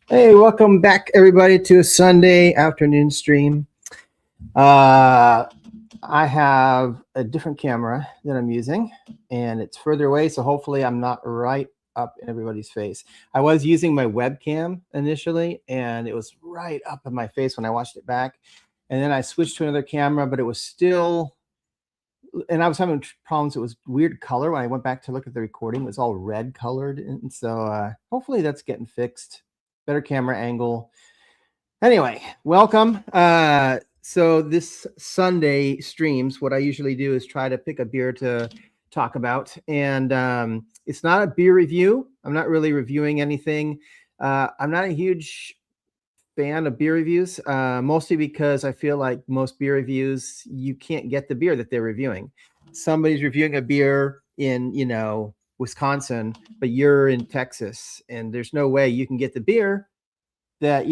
Hey, welcome back, everybody, to a Sunday afternoon stream. I have a different camera that I'm using, and it's further away, so hopefully I'm not right up in everybody's face. I was using my webcam initially, and it was right up in my face when I watched it back. And then I switched to another camera, but it was still, and I was having problems. It was weird color when I went back to look at the recording. It was all red colored, and so hopefully that's getting fixed. Better camera angle. Anyway, welcome. So this Sunday streams, what I usually do is try to pick a beer to talk about. And it's not a beer review. I'm not really reviewing anything. I'm not a huge fan of beer reviews, mostly because I feel like most beer reviews, you can't get the beer that they're reviewing. Somebody's reviewing a beer in, Wisconsin, but you're in Texas, and there's no way you can get the beer that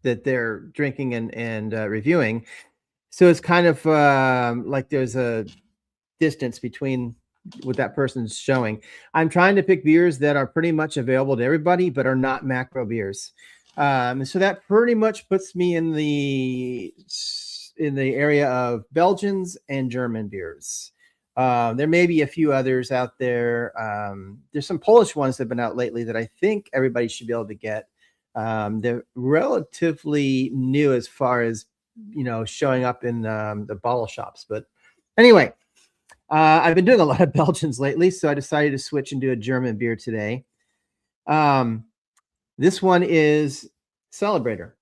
that they're drinking and reviewing. So it's kind of like there's a distance between what that person's showing. I'm trying to pick beers that are pretty much available to everybody, but are not macro beers. So that pretty much puts me in the area of Belgians and German beers. There may be a few others out there. There's some Polish ones that have been out lately that I think everybody should be able to get. They're relatively new as far as, showing up in the bottle shops. But anyway, I've been doing a lot of Belgians lately, so I decided to switch and do a German beer today. This one is Celebrator.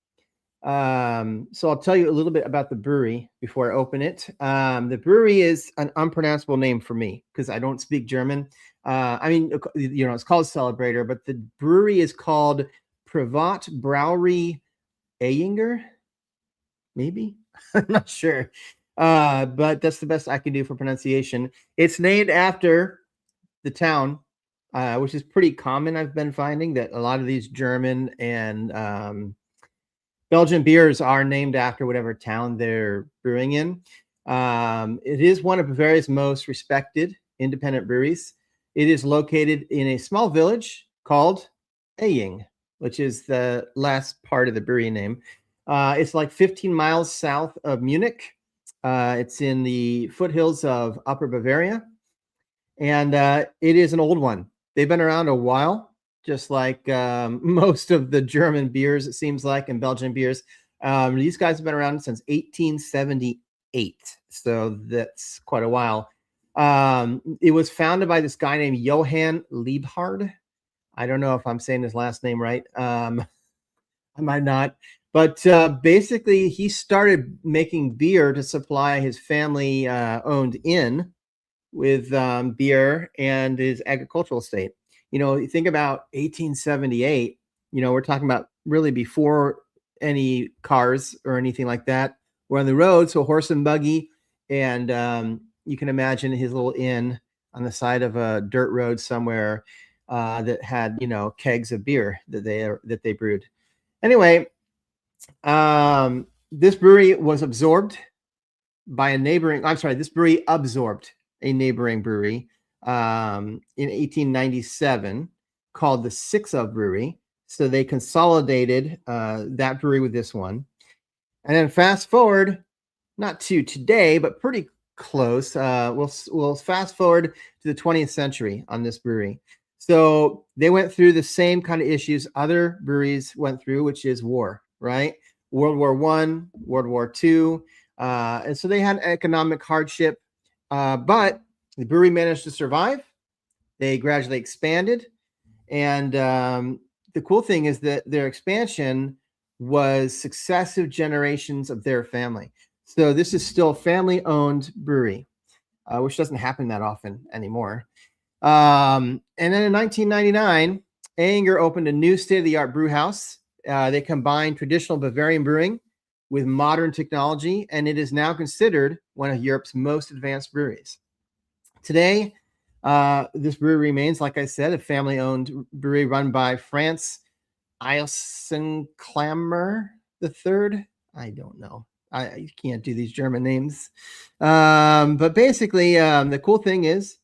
So I'll tell you a little bit about the brewery before I open it. The brewery is an unpronounceable name for me because I don't speak German. It's called Celebrator, but the brewery is called Privat Brauerei Eyinger. Maybe I'm not sure, but that's the best I can do for pronunciation. It's named after the town, which is pretty common. I've been finding that a lot of these German and Belgian beers are named after whatever town they're brewing in. It is one of Bavaria's most respected independent breweries. It is located in a small village called Eying, which is the last part of the brewery name. It's like 15 miles south of Munich. It's in the foothills of Upper Bavaria, and it is an old one. They've been around a while. Just like most of the German beers, it seems like, and Belgian beers. These guys have been around since 1878, so that's quite a while. It was founded by this guy named Johann Liebhard. I don't know if I'm saying his last name right. I might not. But basically, he started making beer to supply his family-owned inn with beer and his agricultural estate. You think about 1878, we're talking about really before any cars or anything like that were on the road. So horse and buggy. And you can imagine his little inn on the side of a dirt road somewhere that had, kegs of beer that they brewed. Anyway, this brewery was absorbed by a neighboring, this brewery absorbed a neighboring brewery in 1897 called the Six of Brewery. So they consolidated that brewery with this one. And then fast forward, not to today, but pretty close. We'll fast forward to the 20th century on this brewery. So they went through the same kind of issues other breweries went through, which is war, right? World War One, World War Two, and so they had economic hardship, but the brewery managed to survive. They gradually expanded, and the cool thing is that their expansion was successive generations of their family. So this is still a family-owned brewery, which doesn't happen that often anymore. And then in 1999, Anger opened a new state-of-the-art brew house. They combined traditional Bavarian brewing with modern technology, and it is now considered one of Europe's most advanced breweries. Today, this brewery remains, like I said, a family-owned brewery run by France Eisenklammer III. I don't know. I can't do these German names. But basically, the cool thing is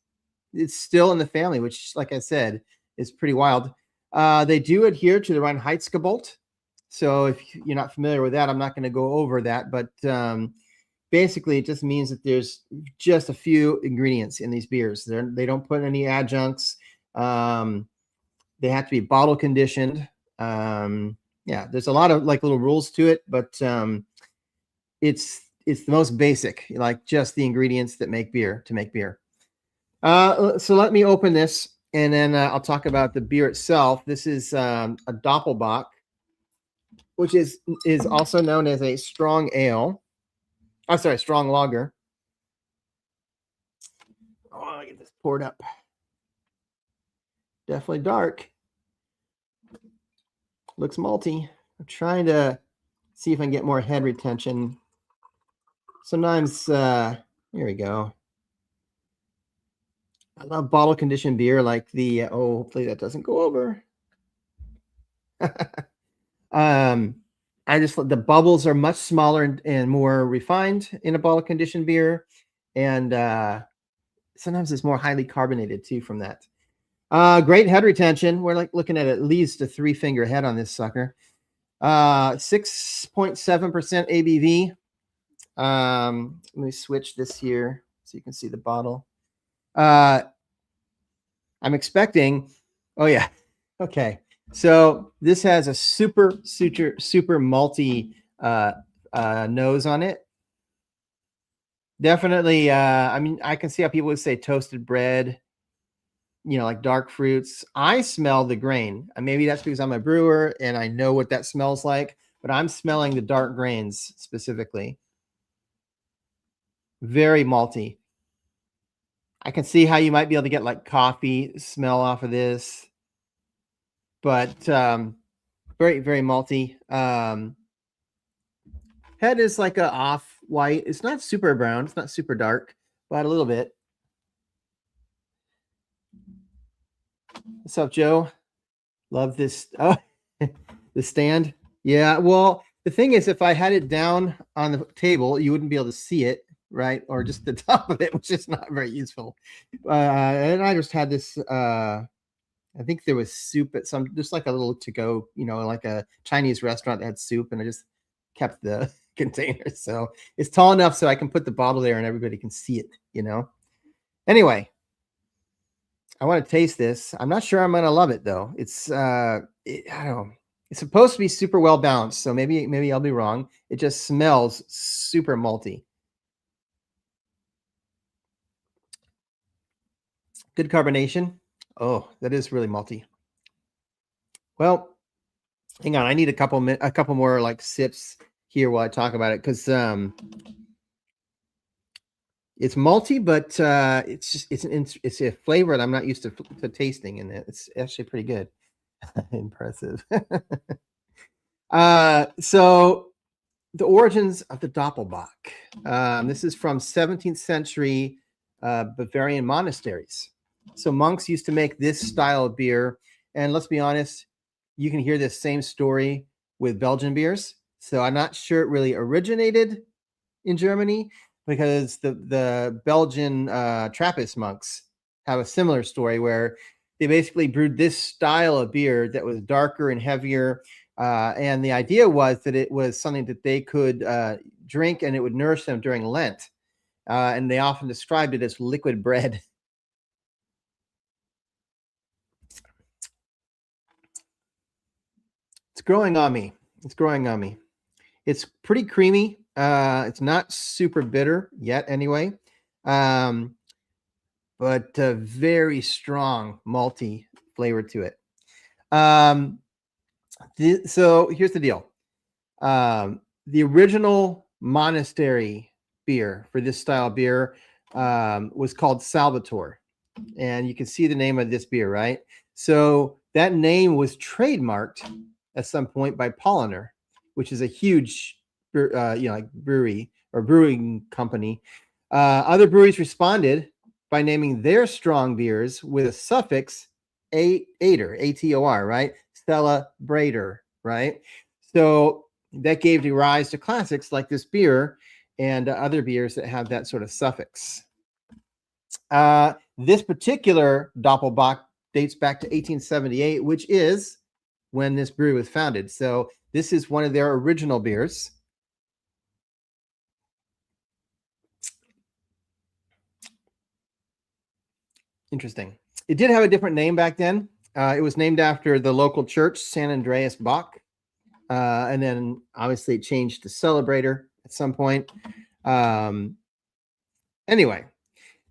it's still in the family, which, like I said, is pretty wild. They do adhere to the Reinheitsgebot. So if you're not familiar with that, I'm not going to go over that. But basically, it just means that there's just a few ingredients in these beers. They don't put any adjuncts. They have to be bottle conditioned. Yeah, there's a lot of like little rules to it, but it's the most basic, like just the ingredients that make beer to make beer. So let me open this, and then I'll talk about the beer itself. This is a Doppelbock, which is also known as a strong ale. I'm sorry, strong lager. Oh, I'll get this poured up. Definitely dark. Looks malty. I'm trying to see if I can get more head retention. Sometimes, here we go. I love bottle conditioned beer like the, hopefully that doesn't go over. I just, the bubbles are much smaller and more refined in a bottle conditioned beer. And sometimes it's more highly carbonated too from that. Great head retention. We're like looking at least a 3-finger head on this sucker. 6.7% ABV. Let me switch this here so you can see the bottle. I'm expecting, oh yeah, okay. So this has a super malty nose on it. Definitely, I mean, I can see how people would say toasted bread, you know, like dark fruits. I smell the grain. And maybe that's because I'm a brewer and I know what that smells like, but I'm smelling the dark grains specifically. Very malty. I can see how you might be able to get like coffee smell off of this, but very malty. Head is like a off white. It's not super brown. It's not super dark, but a little bit. What's up, Joe? Love this. Oh, the stand. Yeah. Well, the thing is, if I had it down on the table, you wouldn't be able to see it, right? Or just the top of it, which is not very useful. And I just had this. I think there was soup at some, just like a little to go, you know, like a Chinese restaurant that had soup, and I just kept the container. So it's tall enough so I can put the bottle there and everybody can see it, you know. Anyway, I want to taste this. I'm not sure I'm going to love it though. It's I don't know. It's supposed to be super well balanced, so maybe I'll be wrong. It just smells super malty. Good carbonation. Oh, that is really malty. Well, hang on. I need a couple more like sips here while I talk about it, because it's malty, but it's a flavor that I'm not used to tasting, and it's actually pretty good. Impressive. So the origins of the Doppelbock. This is from 17th century Bavarian monasteries. So monks used to make this style of beer, and let's be honest, you can hear this same story with Belgian beers. So I'm not sure it really originated in Germany, because the Belgian Trappist monks have a similar story where they basically brewed this style of beer that was darker and heavier. And the idea was that it was something that they could drink and it would nourish them during Lent. And they often described it as liquid bread. It's growing on me. It's growing on me. It's pretty creamy. It's not super bitter yet, anyway, um, but very strong malty flavor to it. So here's the deal. The original monastery beer for this style of beer was called Salvator. And you can see the name of this beer, right? So that name was trademarked at some point by Polliner, which is a huge, like brewery or brewing company. Other breweries responded by naming their strong beers with a suffix ator, A-T-O-R, right? Celebrator, right? So that gave rise to classics like this beer and other beers that have that sort of suffix. This particular Doppelbock dates back to 1878, which is when this brewery was founded. So this is one of their original beers. Interesting. It did have a different name back then. It was named after the local church, San Andreas Bock. And then obviously it changed to Celebrator at some point. Anyway,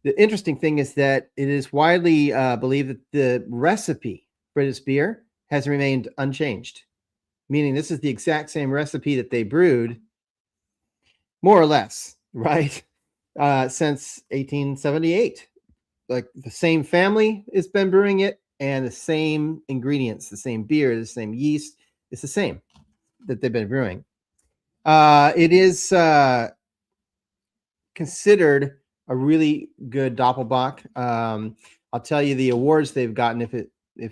the interesting thing is that it is widely believed that the recipe for this beer has remained unchanged, meaning this is the exact same recipe that they brewed, more or less, right? Since 1878. Like the same family has been brewing it, and the same ingredients, the same beer, the same yeast. It's the same that they've been brewing. It is considered a really good Doppelbock. I'll tell you the awards they've gotten if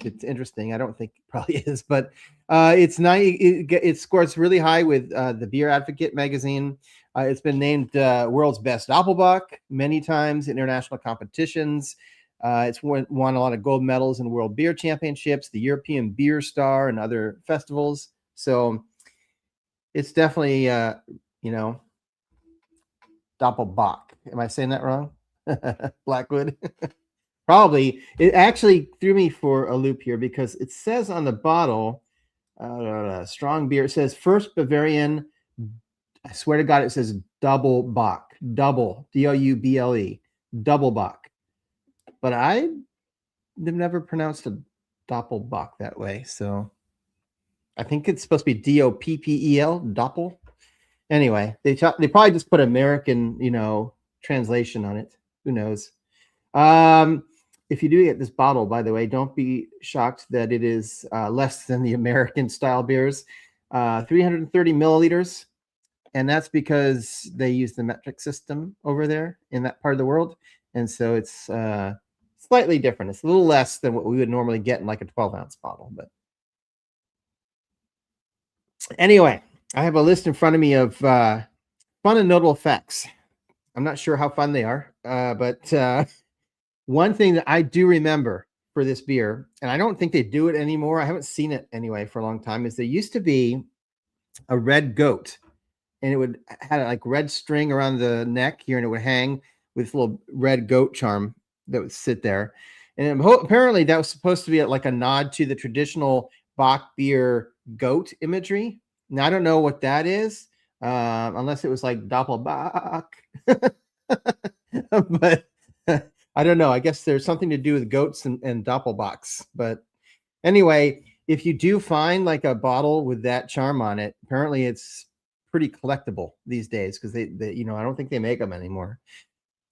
it's interesting. I don't think it probably is, but it's nice. It scores really high with the Beer Advocate magazine. It's been named world's best Doppelbock many times in international competitions. It's won a lot of gold medals in World Beer Championships, the European Beer Star, and other festivals. So it's definitely, Doppelbock. Am I saying that wrong? Blackwood. Probably. It actually threw me for a loop here because it says on the bottle, strong beer. It says First Bavarian. I swear to God, it says double Bock. Double, D-O-U-B-L-E. Double Bock. But I've never pronounced a Doppelbock that way. So I think it's supposed to be D-O-P-P-E-L. Doppel. Anyway, they probably just put American, translation on it. Who knows? If you do get this bottle, by the way, don't be shocked that it is less than the American style beers. 330 milliliters. And that's because they use the metric system over there in that part of the world. And so it's slightly different. It's a little less than what we would normally get in like a 12-ounce bottle. But anyway, I have a list in front of me of fun and notable facts. I'm not sure how fun they are, but one thing that I do remember for this beer, and I don't think they do it anymore, I haven't seen it anyway for a long time, is there used to be a red goat, and it would had like red string around the neck here, and it would hang with a little red goat charm that would sit there. And apparently that was supposed to be like a nod to the traditional Bock beer goat imagery. Now, I don't know what that is, unless it was like Doppelbock. But I don't know. I guess there's something to do with goats and Doppelbocks. But anyway, if you do find like a bottle with that charm on it, apparently it's pretty collectible these days because they I don't think they make them anymore.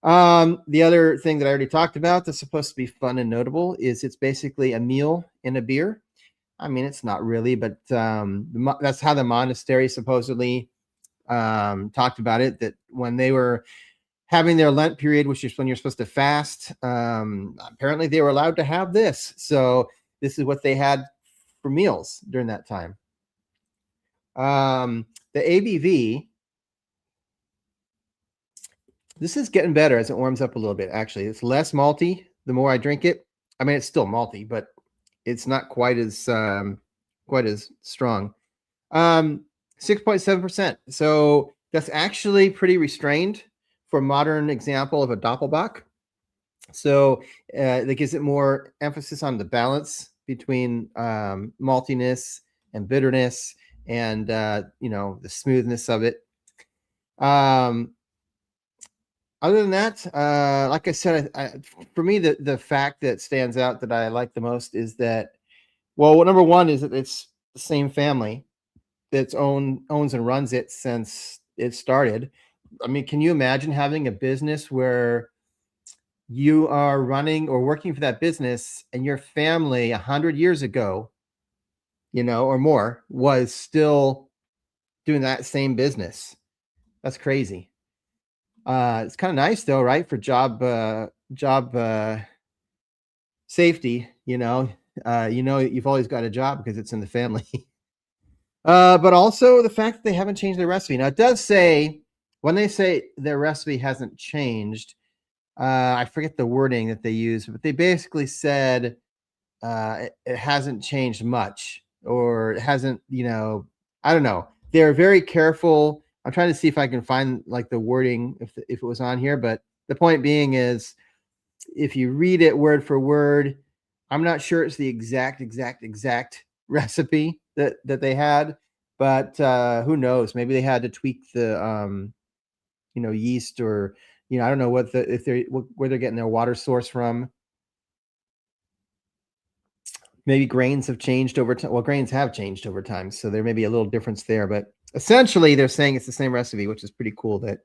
The other thing that I already talked about that's supposed to be fun and notable is it's basically a meal in a beer. I mean, it's not really, but that's how the monastery supposedly talked about it, that when they were having their Lent period, which is when you're supposed to fast, apparently they were allowed to have this. So this is what they had for meals during that time. The ABV, this is getting better as it warms up a little bit, actually. It's less malty the more I drink it. I mean, it's still malty, but it's not quite as strong. 6.7%. So that's actually pretty restrained for a modern example of a Doppelbock. So that gives it more emphasis on the balance between maltiness and bitterness and, the smoothness of it. Other than that, like I said, for me, the fact that stands out that I like the most is that, well, number one is that it's the same family that's owns and runs it since it started. I mean, can you imagine having a business where you are running or working for that business and your family 100 years ago, or more, was still doing that same business? That's crazy. It's kind of nice though, right? For job safety, you've always got a job because it's in the family. But also the fact that they haven't changed their recipe. Now it does say, when they say their recipe hasn't changed, I forget the wording that they use, but they basically said it hasn't changed much, or it hasn't, I don't know. They're very careful. I'm trying to see if I can find like the wording if it was on here, but the point being is, if you read it word for word, I'm not sure it's the exact recipe that they had, but who knows? Maybe they had to tweak the yeast, or I don't know where they're getting their water source from. Maybe grains have changed over time. Well, grains have changed over time, so there may be a little difference there, but essentially they're saying it's the same recipe, which is pretty cool, that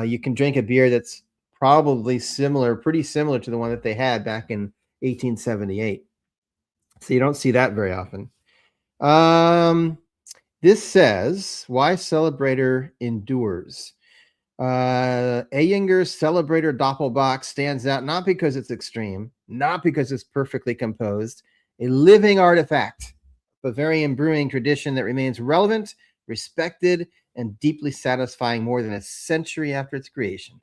you can drink a beer that's probably pretty similar to the one that they had back in 1878. So you don't see that very often. This says, why Celebrator endures. Eyinger's Celebrator Doppelbock stands out not because it's extreme, not because it's perfectly composed, a living artifact, Bavarian brewing tradition that remains relevant, respected, and deeply satisfying more than a century after its creation.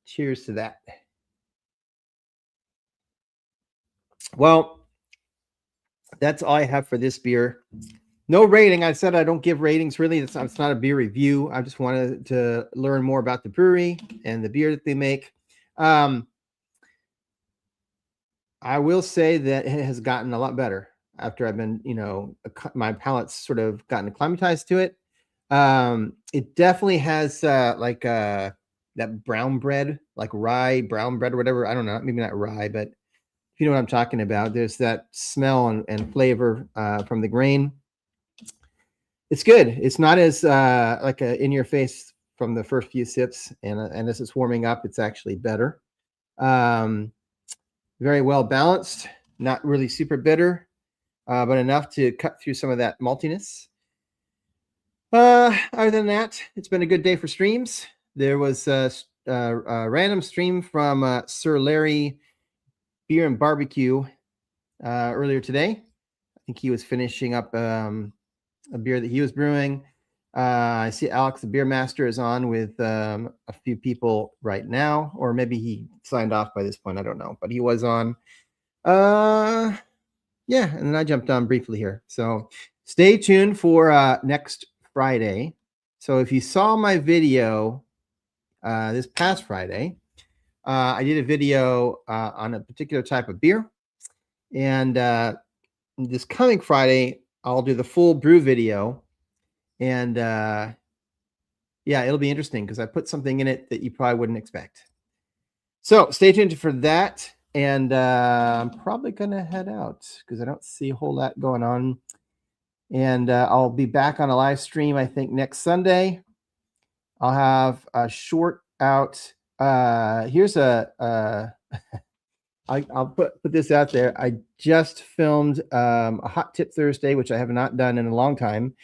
Cheers to that. Well, that's all I have for this beer. No rating. I said I don't give ratings, really. It's not a beer review. I just wanted to learn more about the brewery and the beer that they make. I will say that it has gotten a lot better after I've been, my palate's sort of gotten acclimatized to it. It definitely has that brown bread, like rye brown bread or whatever. I don't know, maybe not rye, but if you know what I'm talking about, there's that smell and flavor from the grain. It's good. It's not as like in your face from the first few sips, and as it's warming up, it's actually better. Very well balanced, not really super bitter, but enough to cut through some of that maltiness. Other than that, it's been a good day for streams. There was a random stream from Sir Larry Beer and Barbecue earlier today. I think he was finishing up a beer that he was brewing. I see Alex, the beer master, is on with a few people right now, or maybe he signed off by this point. I don't know, but he was on. Yeah, and then I jumped on briefly here. So stay tuned for next Friday. So if you saw my video this past Friday, I did a video on a particular type of beer, and this coming Friday I'll do the full brew video, and yeah, it'll be interesting because I put something in it that you probably wouldn't expect. So stay tuned for that, and I'm probably gonna head out because I don't see a whole lot going on, and I'll be back on a live stream I think next Sunday. I'll have a short out. Here's I'll put this out there. I just filmed a Hot Tip Thursday, which I have not done in a long time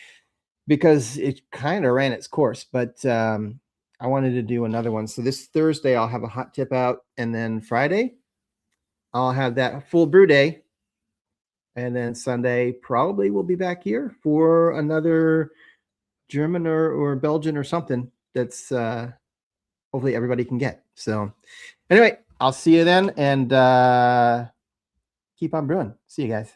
because it kind of ran its course, but I wanted to do another one. So this Thursday I'll have a hot tip out, and then Friday I'll have that full brew day, and then Sunday probably we'll be back here for another German or Belgian or something that's hopefully everybody can get. So anyway, I'll see you then, and keep on brewing. See you guys.